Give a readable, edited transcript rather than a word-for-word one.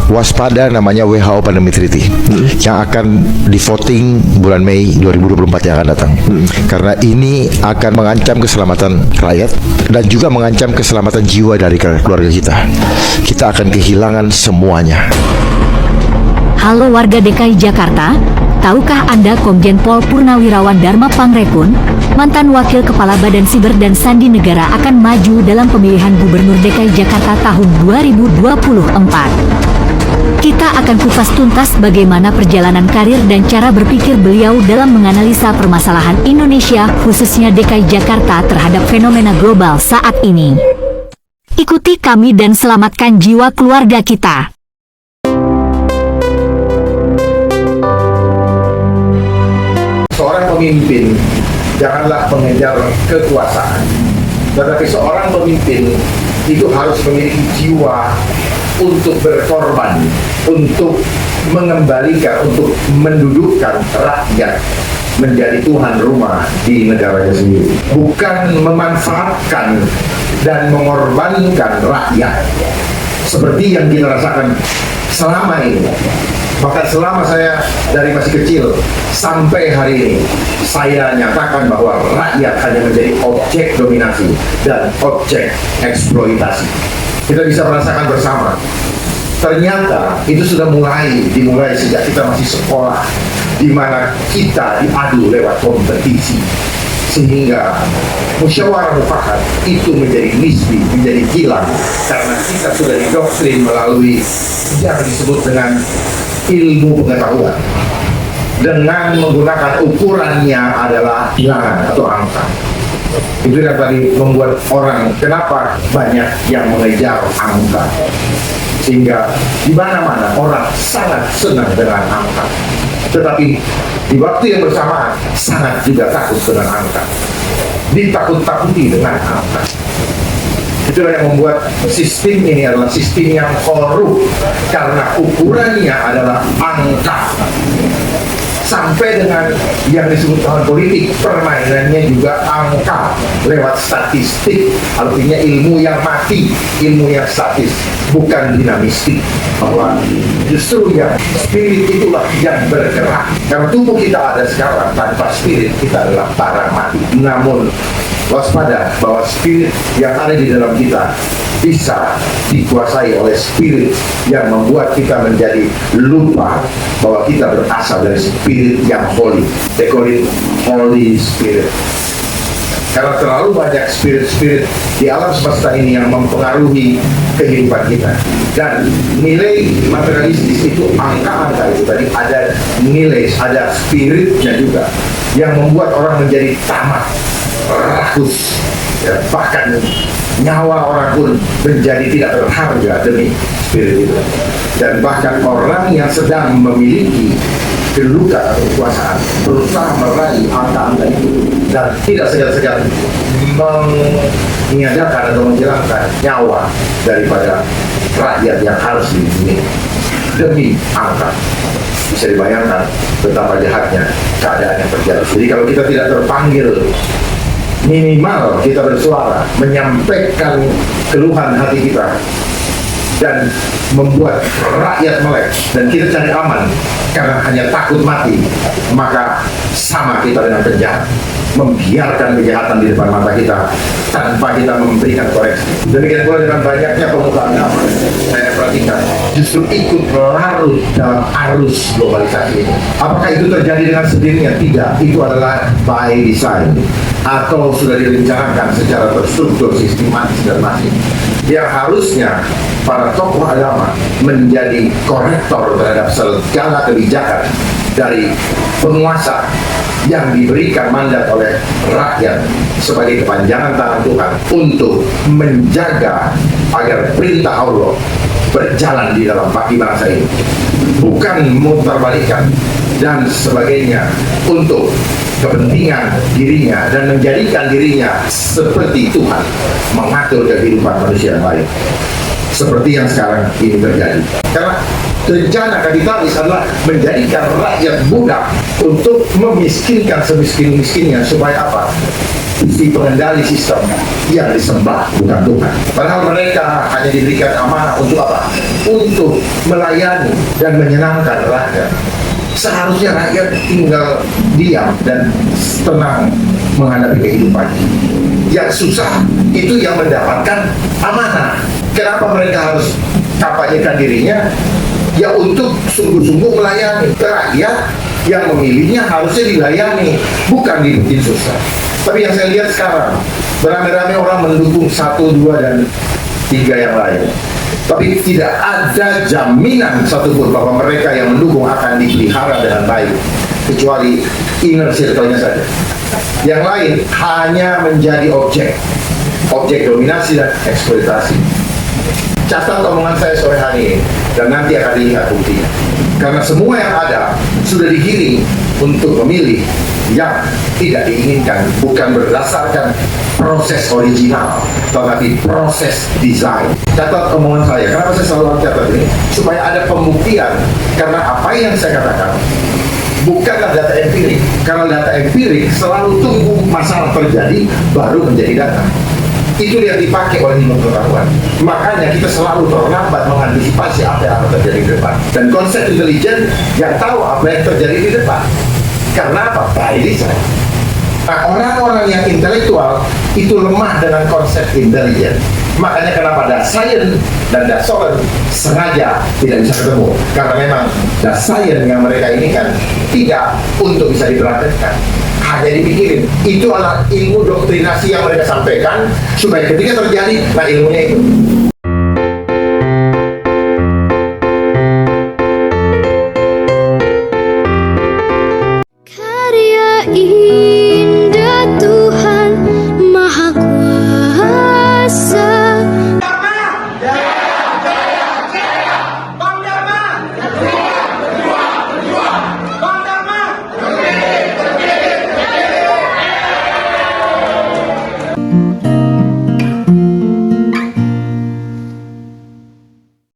waspada namanya WHO Pandemic Treaty yang akan di voting bulan Mei 2024 yang akan datang. Karena ini akan mengancam keselamatan rakyat dan juga mengancam keselamatan jiwa dari keluarga kita. Kita akan kehilangan semuanya. Halo warga DKI Jakarta, tahukah Anda Komjen Pol Purnawirawan Dharma Pangrekun, mantan Wakil Kepala Badan Siber dan Sandi Negara akan maju dalam pemilihan Gubernur DKI Jakarta tahun 2024. Kita akan kupas tuntas bagaimana perjalanan karir dan cara berpikir beliau dalam menganalisa permasalahan Indonesia, khususnya DKI Jakarta terhadap fenomena global saat ini. Ikuti kami dan selamatkan jiwa keluarga kita. Seorang pemimpin janganlah mengejar kekuasaan, tetapi seorang pemimpin itu harus memiliki jiwa untuk berkorban, untuk mengembalikan, untuk mendudukkan rakyat menjadi tuan rumah di negaranya sendiri, bukan memanfaatkan dan mengorbankan rakyat seperti yang kita rasakan selama ini. Bahkan selama saya dari masih kecil sampai hari ini, saya nyatakan bahwa rakyat hanya menjadi objek dominasi dan objek eksploitasi. Kita bisa merasakan bersama. Ternyata itu sudah dimulai sejak kita masih sekolah, di mana kita diadu lewat kompetisi. Sehingga musyawarah mufakat itu menjadi nisbi, menjadi hilang, karena kita sudah didoktrin melalui yang disebut dengan ilmu pengetahuan, dengan menggunakan ukurannya adalah bilangan atau angka. Itu yang tadi membuat orang, kenapa banyak yang mengejar angka, sehingga di mana-mana orang sangat senang dengan angka, tetapi di waktu yang bersamaan sangat juga takut dengan angka, ditakut-takuti dengan angka. Itulah yang membuat sistem ini adalah sistem yang korup, karena ukurannya adalah angka. Sampai dengan yang disebut tahun politik, permainannya juga angka lewat statistik, artinya ilmu yang mati, ilmu yang statis, bukan dinamistik. Bahwa justru yang spirit itulah yang bergerak. Karena tubuh kita ada sekarang, tanpa spirit kita adalah barang mati. Namun waspada bahwa spirit yang ada di dalam kita bisa dikuasai oleh spirit yang membuat kita menjadi lupa bahwa kita berasal dari spirit yang holy. They call it Holy Spirit. Karena terlalu banyak spirit-spirit di alam semesta ini yang mempengaruhi kehidupan kita. Dan nilai materialistis itu, angka-angka itu tadi ada nilai, ada spiritnya juga, yang membuat orang menjadi tamak, rakus, ya, bahkan nyawa orang pun menjadi tidak berharga demi spirit itu. Dan bahkan orang yang sedang memiliki kedudukan atau kekuasaan berusaha meraih angka-angka itu dan tidak segan-segan menyadarkan atau menghilangkan nyawa daripada rakyat yang harus dilindungi demi angka. Bisa dibayangkan betapa jahatnya keadaan yang terjadi. Jadi kalau kita tidak terpanggil, minimal kita bersuara, menyampaikan keluhan hati kita dan membuat rakyat melek, dan kita cari aman karena hanya takut mati, maka sama kita dengan penjahat, membiarkan kejahatan di depan mata kita tanpa kita memberikan koreksi. Demikian pula dengan banyaknya pemuka agama, saya perhatikan justru ikut larut dalam arus globalisasi ini. Apakah itu terjadi dengan sendirinya? Tidak, itu adalah by design atau sudah direncanakan secara terstruktur, sistematis dan masif. Yang harusnya para tokoh agama menjadi korektor terhadap segala kebijakan dari penguasa yang diberikan mandat oleh rakyat sebagai kepanjangan tangan Tuhan untuk menjaga agar perintah Allah berjalan di dalam bagi bangsa ini, bukan mutarbalikan dan sebagainya untuk kepentingan dirinya dan menjadikan dirinya seperti Tuhan mengatur kehidupan manusia yang lain, seperti yang sekarang ini terjadi. Karena rencana kapitalis adalah menjadikan rakyat budak untuk memiskinkan semiskin-miskinnya supaya apa? Si pengendali sistem yang disembah bukan Tuhan. Padahal mereka hanya diberikan amanah untuk apa? Untuk melayani dan menyenangkan rakyat. Seharusnya rakyat tinggal diam dan tenang menghadapi kehidupan. Yang susah itu yang mendapatkan amanah. Kenapa mereka harus kampanyekan dirinya? Ya untuk sungguh-sungguh melayani rakyat yang memilihnya harusnya dilayani, bukan dibikin susah. Tapi yang saya lihat sekarang, beramai-ramai orang mendukung 1, 2, dan 3 yang lain. Tapi tidak ada jaminan satupun bahwa mereka yang mendukung akan dipelihara dengan baik, kecuali inner circle-nya saja. Yang lain hanya menjadi objek dominasi dan eksploitasi. Catat omongan saya sore hari ini, dan nanti akan dilihat buktinya. Karena semua yang ada sudah digiring untuk memilih yang tidak diinginkan, bukan berdasarkan proses original, tetapi proses desain. Catat omongan saya. Kenapa saya selalu catat ini? Supaya ada pembuktian. Karena apa yang saya katakan bukanlah data empirik. Karena data empirik selalu tunggu masalah terjadi baru menjadi data. Itu yang dipakai oleh ilmu pengetahuan. Makanya kita selalu terlambat mengantisipasi apa yang akan terjadi di depan. Dan konsep intelijen yang tahu apa yang terjadi di depan. Karena apa? By design. Nah, orang-orang yang intelektual itu lemah dengan konsep intelijen. Makanya kenapa Dasein dan Dassault sengaja tidak bisa ketemu. Karena memang Dasein yang mereka ini kan tidak untuk bisa diperhatikan. Hanya dipikirin. Itu adalah ilmu doktrinasi yang mereka sampaikan supaya ketika terjadi, nah ilmunya itu.